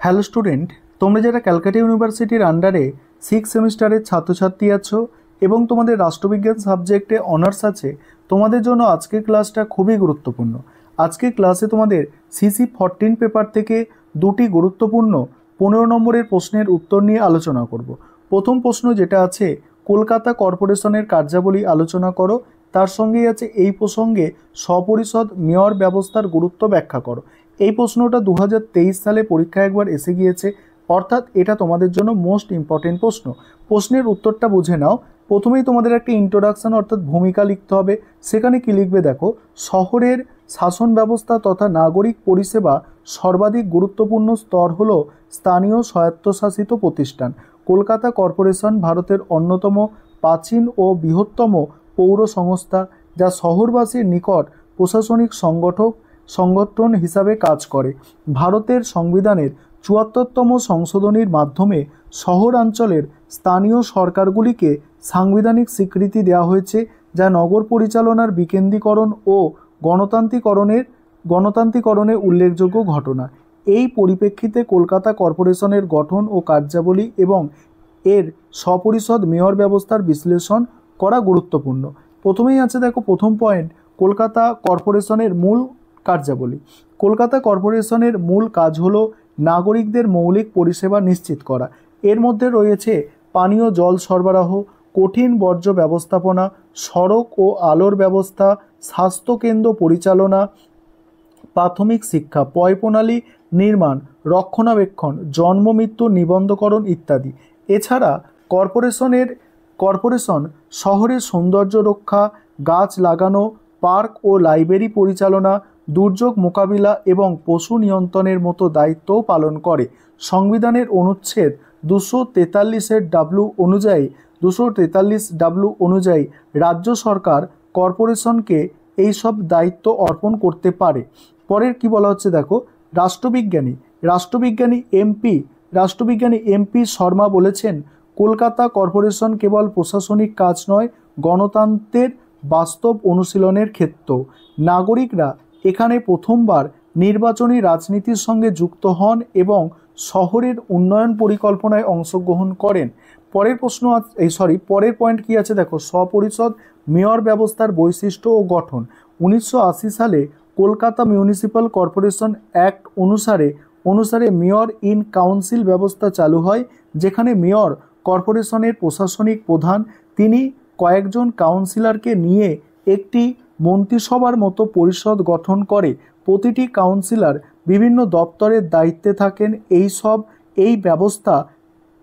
Hello student, তোমরা যারা ক্যালকাটা ইউনিভার্সিটির আন্ডারে 6 সেমিস্টারের ছাত্রছাত্রী আছো এবং তোমাদের রাষ্ট্রবিজ্ঞান সাবজেক্টে অনার্স আছে, তোমাদের জন্য আজকের ক্লাসটা খুবই গুরুত্বপূর্ণ। আজকের ক্লাসে তোমাদের সিসি 14 পেপার থেকে দুটি গুরুত্বপূর্ণ 15 নম্বরের প্রশ্নের উত্তর নিয়ে আলোচনা করব। প্রথম প্রশ্ন যেটা আছে, কলকাতা কর্পোরেশনের কার্যাবলী আলোচনা করো। তার সঙ্গেই আছে এই প্রসঙ্গে স্বপরিষদ মেয়র ব্যবস্থার গুরুত্ব ব্যাখ্যা করো। এই প্রশ্নটা 2023 সালে পরীক্ষায় একবার এসে গিয়েছে, অর্থাৎ এটা তোমাদের জন্য মোস্ট ইম্পর্টেন্ট প্রশ্ন। প্রশ্নের উত্তরটা বুঝে নাও। প্রথমেই তোমাদের একটা ইন্ট্রোডাকশন অর্থাৎ ভূমিকা লিখতে হবে। সেখানে কি লিখবে দেখো, শহরের শাসন ব্যবস্থা তথা নাগরিক পরিষেবা সর্বাধিক গুরুত্বপূর্ণ স্তর হলো স্থানীয় স্বায়ত্তশাসিত প্রতিষ্ঠান। কলকাতা কর্পোরেশন ভারতের অন্যতম প্রাচীন ও বৃহত্তম পৌর সংস্থা, যা শহরবাসীর নিকট প্রশাসনিক সংগঠন হিসাবে কাজ করে। ভারতের সংবিধানের ৭৪তম সংশোধনীর মাধ্যমে শহরাঞ্চলের স্থানীয় সরকারগুলিকে সাংবিধানিক স্বীকৃতি দেওয়া হয়েছে, যা নগর পরিচালনার বিকেন্দ্রীকরণ ও গণতান্ত্রিকরণে উল্লেখযোগ্য ঘটনা। এই পরিপ্রেক্ষিতে কলকাতা কর্পোরেশনের গঠন ও কার্যাবলী এবং এর স্বপরিষদ মেয়র ব্যবস্থার বিশ্লেষণ করা গুরুত্বপূর্ণ। প্রথমেই আছে দেখো, প্রথম পয়েন্ট, কলকাতা কর্পোরেশনের মূল কার্যাবলী। কলকাতা কর্পোরেশনের মূল কাজ হলো নাগরিকদের মৌলিক পরিষেবা নিশ্চিত করা। এর মধ্যে রয়েছে পানীয় জল সরবরাহ, কঠিন বর্জ্য ব্যবস্থাপনা, সড়ক ও আলোর ব্যবস্থা, স্বাস্থ্যকেন্দ্র পরিচালনা, প্রাথমিক শিক্ষা, পয়ঃপ্রণালী নির্মাণ, রক্ষণাবেক্ষণ, জন্ম মৃত্যু নিবন্ধকরণ ইত্যাদি। এছাড়া কর্পোরেশন শহরের সৌন্দর্য রক্ষা, গাছ লাগানো, পার্ক ও লাইব্রেরি পরিচালনা, দুর্যোগ মোকাবিলা এবং পশু নিয়ন্ত্রণের মতো দায়িত্বও পালন করে। সংবিধানের অনুচ্ছেদ 243 অনুযায়ী রাজ্য সরকার কর্পোরেশনকে এই সব দায়িত্ব অর্পণ করতে পারে। পরের কি বলা হচ্ছে দেখো, রাষ্ট্রবিজ্ঞানী এমপি শর্মা বলেছেন, কলকাতা কর্পোরেশন কেবল প্রশাসনিক কাজ নয়, গণতন্ত্রের বাস্তব অনুশীলনের ক্ষেত্র। নাগরিকরা এখানে প্রথমবার নির্বাচনী রাজনীতির সঙ্গে যুক্ত হন এবং শহরের উন্নয়ন পরিকল্পনায় অংশগ্রহণ করেন। পরের পয়েন্ট কি আছে দেখো, স্বপরিষদ মেয়র ব্যবস্থার বৈশিষ্ট্য ও গঠন। 1980 সালে কলকাতা মিউনিসিপ্যাল কর্পোরেশন অ্যাক্ট অনুসারে মেয়র ইন কাউন্সিল ব্যবস্থা চালু হয়, যেখানে মেয়র কর্পোরেশনের প্রশাসনিক প্রধান। তিনি কয়েকজন কাউন্সিলরকে নিয়ে একটি মন্ত্রিসভার মতো পরিষদ গঠন করে। প্রতিটি কাউন্সিলর বিভিন্ন দপ্তরের দায়িত্বে থাকেন। এই ব্যবস্থা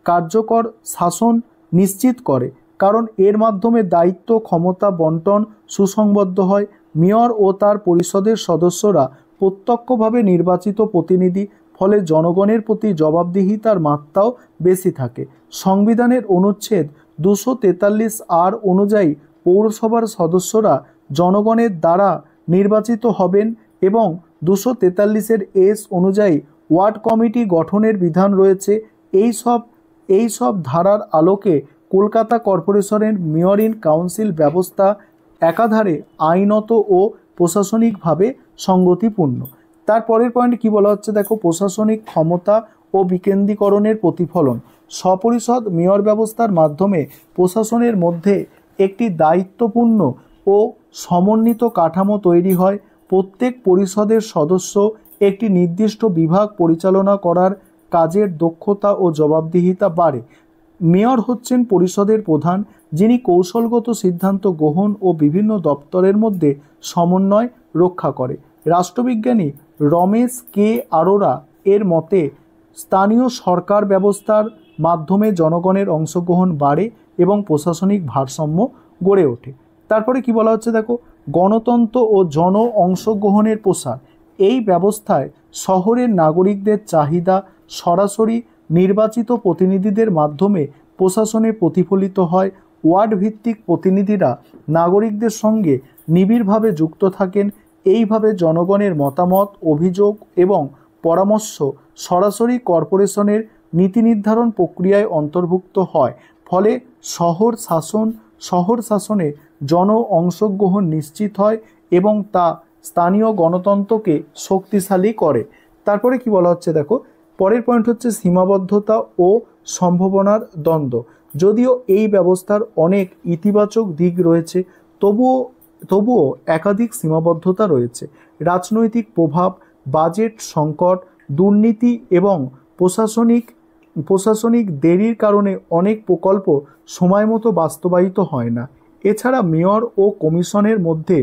কার্যকর শাসন নিশ্চিত করে, কারণ এর মাধ্যমে দায়িত্ব ক্ষমতা বন্টন সুসংবদ্ধ হয়। মেয়র ও তার পরিষদের সদস্যরা প্রত্যক্ষভাবে নির্বাচিত প্রতিনিধি, ফলে জনগণের প্রতি জবাবদিহিতার মাত্রাও বেশি থাকে। সংবিধানের অনুচ্ছেদ 243 অনুযায়ী পৌরসভার সদস্যরা জনগণের দ্বারা নির্বাচিত হবেন এবং 243 অনুযায়ী ওয়ার্ড কমিটি গঠনের বিধান রয়েছে। এই সব ধারার আলোকে কলকাতা কর্পোরেশনের মেয়র ইন কাউন্সিল ব্যবস্থা একাধারে আইনত ও প্রশাসনিকভাবে সঙ্গতিপূর্ণ। তারপরের পয়েন্ট কি বলা হচ্ছে দেখো, প্রশাসনিক ক্ষমতা ও বিকেন্দ্রীকরণের প্রতিফলন। স্বপরিষদ মেয়র ব্যবস্থার মাধ্যমে প্রশাসনের মধ্যে একটি দায়িত্বপূর্ণ ও সমন্বিত কাঠামো তৈরি হয়। প্রত্যেক পরিষদের সদস্য একটি নির্দিষ্ট বিভাগ পরিচালনা করার কাজের দক্ষতা ও জবাবদিহিতা বাড়ে। মেয়র হচ্ছেন পরিষদের প্রধান, যিনি কৌশলগত সিদ্ধান্ত গ্রহণ ও বিভিন্ন দপ্তরের মধ্যে সমন্বয় রক্ষা করে। রাষ্ট্রবিজ্ঞানী রমেশ কে আরোরা এর মতে, স্থানীয় সরকার ব্যবস্থার মাধ্যমে জনগণের অংশগ্রহণ বাড়ে এবং প্রশাসনিক ভারসাম্য গড়ে ওঠে। তারপরে কি বলা হচ্ছে দেখো, গণতন্ত্র ও জন অংশগ্রহণের প্রসার। এই ব্যবস্থায় শহরের নাগরিকদের চাহিদা সরাসরি নির্বাচিত প্রতিনিধিদের মাধ্যমে প্রশাসনে প্রতিফলিত হয়। ওয়ার্ড ভিত্তিক প্রতিনিধিরা নাগরিকদের সঙ্গে নিবিড়ভাবে যুক্ত থাকেন। এইভাবে জনগণের মতামত, অভিযোগ এবং পরামর্শ সরাসরি কর্পোরেশনের নীতি নির্ধারণ প্রক্রিয়ায় অন্তর্ভুক্ত হয়। ফলে শহর শাসনে জন অংশগ্রহণ নিশ্চিত হয় এবং তা স্থানীয় গণতন্ত্রকে শক্তিশালী করে। তারপরে কি বলা হচ্ছে দেখো, পরের পয়েন্ট হচ্ছে সীমাবদ্ধতা ও সম্ভাবনার দ্বন্দ্ব। যদিও এই ব্যবস্থার অনেক ইতিবাচক দিক রয়েছে, তবুও একাধিক সীমাবদ্ধতা রয়েছে। রাজনৈতিক প্রভাব, বাজেট সংকট, দুর্নীতি এবং প্রশাসনিক দেরির কারণে অনেক প্রকল্প সময়মতো বাস্তবায়িত হয় না। এছাড়া মেয়র ও কমিশনের মধ্যে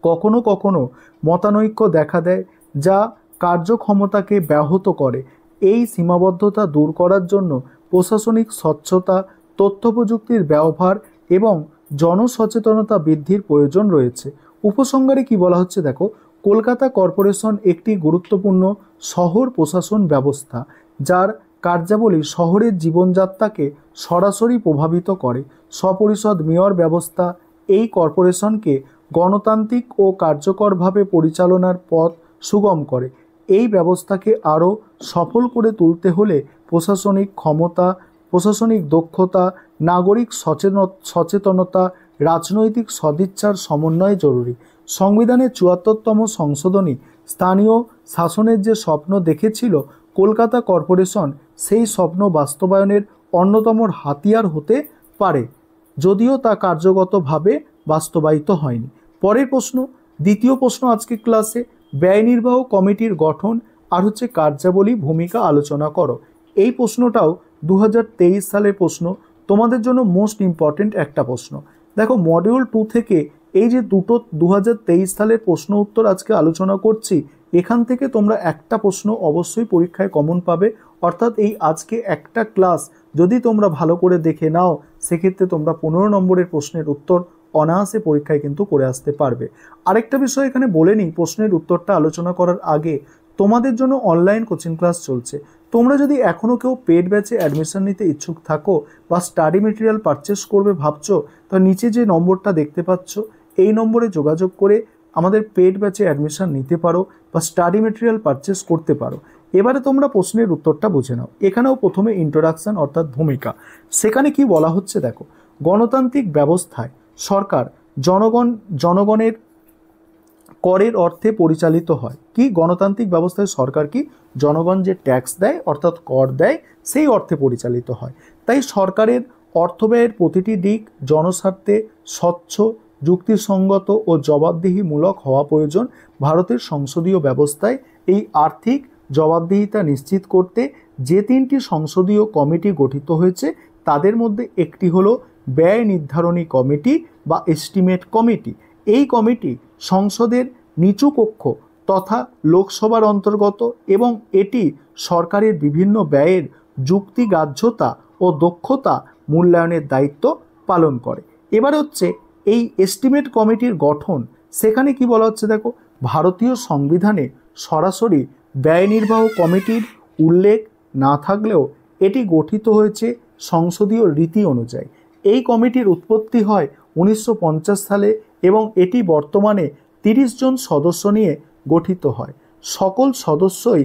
কখনো কখনো মতানৈক্য দেখা দেয়, যা কার্যক্ষমতাকে ব্যাহত করে। এই সীমাবদ্ধতা দূর করার জন্য প্রশাসনিক স্বচ্ছতা, তথ্যপ্রযুক্তির ব্যবহার এবং জনসচেতনতা বৃদ্ধির প্রয়োজন রয়েছে। উপসংহারে কি বলা হচ্ছে দেখো, কলকাতা কর্পোরেশন একটি গুরুত্বপূর্ণ শহর প্রশাসন ব্যবস্থা, যার কার্যাবলী শহরের জীবনযাত্রাকে সরাসরি প্রভাবিত করে। স্বপরিষদ মেয়র ব্যবস্থা এই কর্পোরেশনকে গণতান্ত্রিক ও কার্যকরভাবে পরিচালনার পথ সুগম করে। এই ব্যবস্থাকে আরও সফল করে তুলতে হলে প্রশাসনিক ক্ষমতা, প্রশাসনিক দক্ষতা, নাগরিক সচেতনতা, রাজনৈতিক সদিচ্ছার সমন্বয় জরুরি। সংবিধানের ৭৪তম সংশোধনী স্থানীয় শাসনের যে স্বপ্ন দেখেছিল, কলকাতা কর্পোরেশন সেই স্বপ্ন বাস্তবায়নের অন্যতম হাতিয়ার হতে পারে, যদিও তা কার্যগতভাবে বাস্তবায়িত হয়নি। পরের প্রশ্ন, দ্বিতীয় প্রশ্ন আজকে ক্লাসে, ব্যয় নির্বাহ কমিটির গঠন আর হচ্ছে কার্যাবলী ভূমিকা আলোচনা করো। এই প্রশ্নটাও 2023 সালের প্রশ্ন, তোমাদের জন্য মোস্ট ইম্পর্টেন্ট একটা প্রশ্ন। দেখো, মডিউল 2 থেকে এই যে দুটো 2023 সালের প্রশ্ন উত্তর আজকে আলোচনা করছি, এখান থেকে তোমরা একটা প্রশ্ন অবশ্যই পরীক্ষায় কমন পাবে। অর্থাৎ এই আজকে একটা ক্লাস যদি তোমরা ভালো করে দেখে নাও, সেক্ষেত্রে তোমরা 15 নম্বরের প্রশ্নের উত্তর অনায়াসে পরীক্ষায় কিন্তু করে আসতে পারবে। আরেকটা বিষয় এখানে বলে নিই, প্রশ্নের উত্তরটা আলোচনা করার আগে, তোমাদের জন্য অনলাইন কোচিং ক্লাস চলছে। তোমরা যদি এখনও কেউ পেড ব্যাচে অ্যাডমিশন নিতে ইচ্ছুক থাকো বা স্টাডি মেটেরিয়াল পারচেস করবে ভাবছো, তো নিচে যে নম্বরটা দেখতে পাচ্ছ, এই নম্বরে যোগাযোগ করে আমাদের পেড ব্যাচে অ্যাডমিশন নিতে পারো বা স্টাডি মেটেরিয়াল পারচেস করতে পারো। এবারে তোমরা প্রশ্নের উত্তরটা বুঝে নাও। এখানেও প্রথমে ইন্ট্রোডাকশন অর্থাৎ ভূমিকা। সেখানে কি বলা হচ্ছে দেখো, গণতান্ত্রিক ব্যবস্থায় সরকার জনগণের করের অর্থে পরিচালিত হয়। কি গণতান্ত্রিক ব্যবস্থায় সরকার কি জনগণ যে ট্যাক্স দেয় অর্থাৎ কর দেয়, সেই অর্থে পরিচালিত হয়। তাই সরকারের অর্থব্যয়ের প্রতিটি দিক জনস্বার্থে স্বচ্ছ, যুক্তিসঙ্গত ও জবাবদিহিমূলক হওয়া প্রয়োজন। ভারতের সংসদীয় ব্যবস্থায় এই আর্থিক জবাবদিহিতা নিশ্চিত করতে যে 3টি সংসদীয় কমিটি গঠিত হয়েছে, তাদের মধ্যে একটি হলো ব্যয় নির্ধারণী কমিটি বা এস্টিমেট কমিটি। এই কমিটি সংসদের নিচু কক্ষ তথা লোকসভার অন্তর্গত এবং এটি সরকারের বিভিন্ন ব্যয়ের যুক্তিগ্রাহ্যতা ও দক্ষতা মূল্যায়নের দায়িত্ব পালন করে। এবার হচ্ছে এই এস্টিমেট কমিটির গঠন। সেখানে কি বলা হচ্ছে দেখো, ভারতীয় সংবিধানে সরাসরি ব্যয় নির্বাহ কমিটির উল্লেখ না থাকলেও এটি গঠিত হয়েছে সংসদীয় রীতি অনুযায়ী। এই কমিটির উৎপত্তি হয় 1950 সালে এবং এটি বর্তমানে 30 জন সদস্য নিয়ে গঠিত হয়। সকল সদস্যই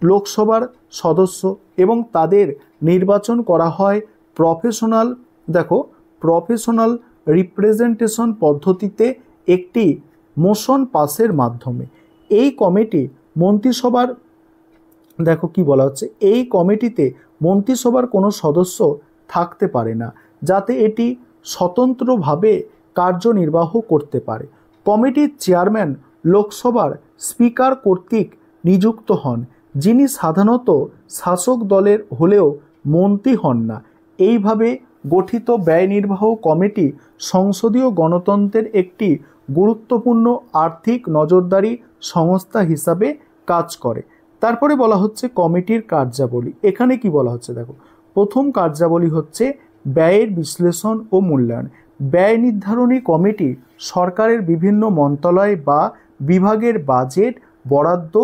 লোকসভার সদস্য এবং তাদের নির্বাচন করা হয় প্রফেশনাল রিপ্রেজেন্টেশন পদ্ধতিতে একটি মোশন পাসের মাধ্যমে। এই কমিটি মন্ত্রিসভার দেখো কি বলা হচ্ছে, এই কমিটিতে মন্ত্রিসভার কোনো সদস্য থাকতে পারে না, যাতে এটি স্বতন্ত্রভাবে কার্যনির্বাহ করতে পারে। কমিটির চেয়ারম্যান লোকসভার স্পিকার কর্তৃক নিযুক্ত হন, যিনি সাধারণত শাসক দলের হলেও মন্ত্রী হন না। এইভাবে গঠিত ব্যয় নির্বাহ কমিটি সংসদীয় গণতন্ত্রের একটি গুরুত্বপূর্ণ আর্থিক নজরদারি সংস্থা হিসাবে কাজ করে। তারপরে বলা হচ্ছে কমিটির কার্যাবলী। এখানে কি বলা হচ্ছে দেখো, প্রথম কার্যাবলী হচ্ছে ব্যয়ের বিশ্লেষণ ও মূল্যায়ন। ব্যয় নির্ধারণী কমিটি সরকারের বিভিন্ন মন্ত্রণালয় বা বিভাগের বাজেট বরাদ্দ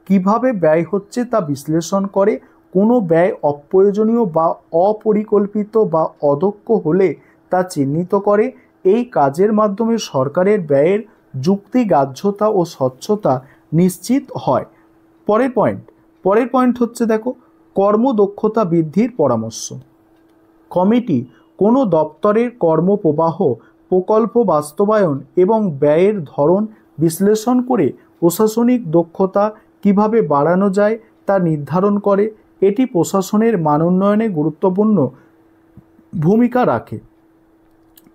কিভাবে ব্যয় হচ্ছে তা বিশ্লেষণ করে। কোনো ব্যয় অপ্রয়োজনীয় বা অপরিকল্পিত বা অদক্ষ হলে তা চিহ্নিত করে। এই কাজের মাধ্যমে সরকারের ব্যয়ের যুক্তিগ্রাহ্যতা ও স্বচ্ছতা নিশ্চিত হয়। পরের পয়েন্ট হচ্ছে দেখো, কর্মদক্ষতা বৃদ্ধির পরামর্শ। কমিটি কোনো দপ্তরের কর্মপ্রবাহ, প্রকল্প বাস্তবায়ন এবং ব্যয়ের ধরন বিশ্লেষণ করে প্রশাসনিক দক্ষতা কিভাবে বাড়ানো যায় তা তা নির্ধারণ করে। এটি প্রশাসনের মান উন্নয়নে গুরুত্বপূর্ণ ভূমিকা রাখে।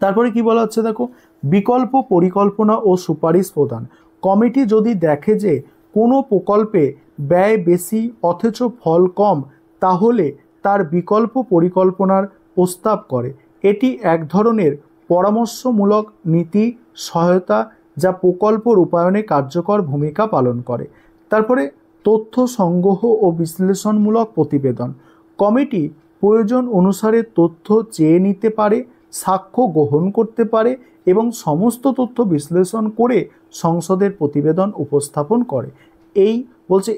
তারপরে কি বলা হচ্ছে দেখো, বিকল্প পরিকল্পনা ও সুপারিশ প্রদান। কমিটি যদি দেখে যে কোনো প্রকল্পে ব্যয় বেশি অথচ ফল কম, তাহলে তার বিকল্প পরিকল্পনার প্রস্তাব করে। এটি এক ধরনের পরামর্শমূলক নীতি সহায়তা যা প্রকল্প রূপায়ণে কার্যকর ভূমিকা পালন করে। তারপরে তথ্য সংগ্রহ ও বিশ্লেষণমূলক প্রতিবেদন। কমিটি প্রয়োজন অনুসারে তথ্য চেয়ে নিতে পারে, সাক্ষ্য গ্রহণ করতে পারে এবং সমস্ত তথ্য বিশ্লেষণ করে সংসদের প্রতিবেদন উপস্থাপন করে।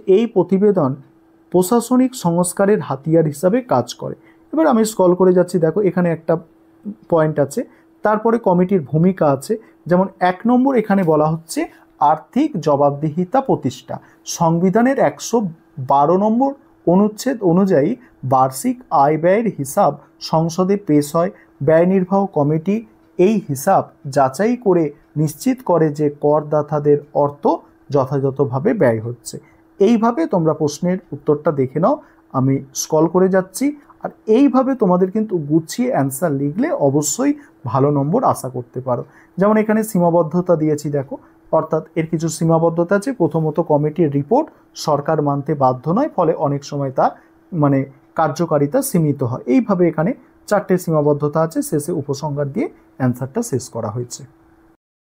এই প্রতিবেদন প্রশাসনিক সংস্কারের হাতিয়ার হিসাবে কাজ করে। এবার আমি স্ক্রল করে যাচ্ছি, দেখো এখানে একটা পয়েন্ট আছে, তারপরে কমিটির ভূমিকা আছে। যেমন 1 নম্বর এখানে বলা হচ্ছে আর্থিক জবাবদিহিতা প্রতিষ্ঠা। সংবিধানের 112 নম্বর অনুচ্ছেদ অনুযায়ী বার্ষিক আয় ব্যয়ের হিসাব সংসদে পেশ হয়। ব্যয় নির্বাহ কমিটি এই হিসাব যাচাই করে নিশ্চিত করে যে করদাতাদের অর্থ যথাযথভাবে ব্যয় হচ্ছে। এইভাবে তোমরা প্রশ্নের উত্তরটা দেখে নাও, আমি স্ক্রল করে যাচ্ছি। আর এইভাবে তোমাদের কিন্তু গুছিয়ে অ্যান্সার লিখলে অবশ্যই ভালো নম্বর আশা করতে পারো। যেমন এখানে সীমাবদ্ধতা দিয়েছি দেখো, অর্থাৎ এর কিছু সীমাবদ্ধতা আছে। প্রথমত, কমিটির রিপোর্ট সরকার মানতে বাধ্য নয়, ফলে অনেক সময় তা কার্যকারিতা সীমিত হয়। এইভাবে এখানে 4টে সীমাবদ্ধতা আছে, শেষে উপসংহার দিয়ে অ্যান্সারটা শেষ করা হয়েছে।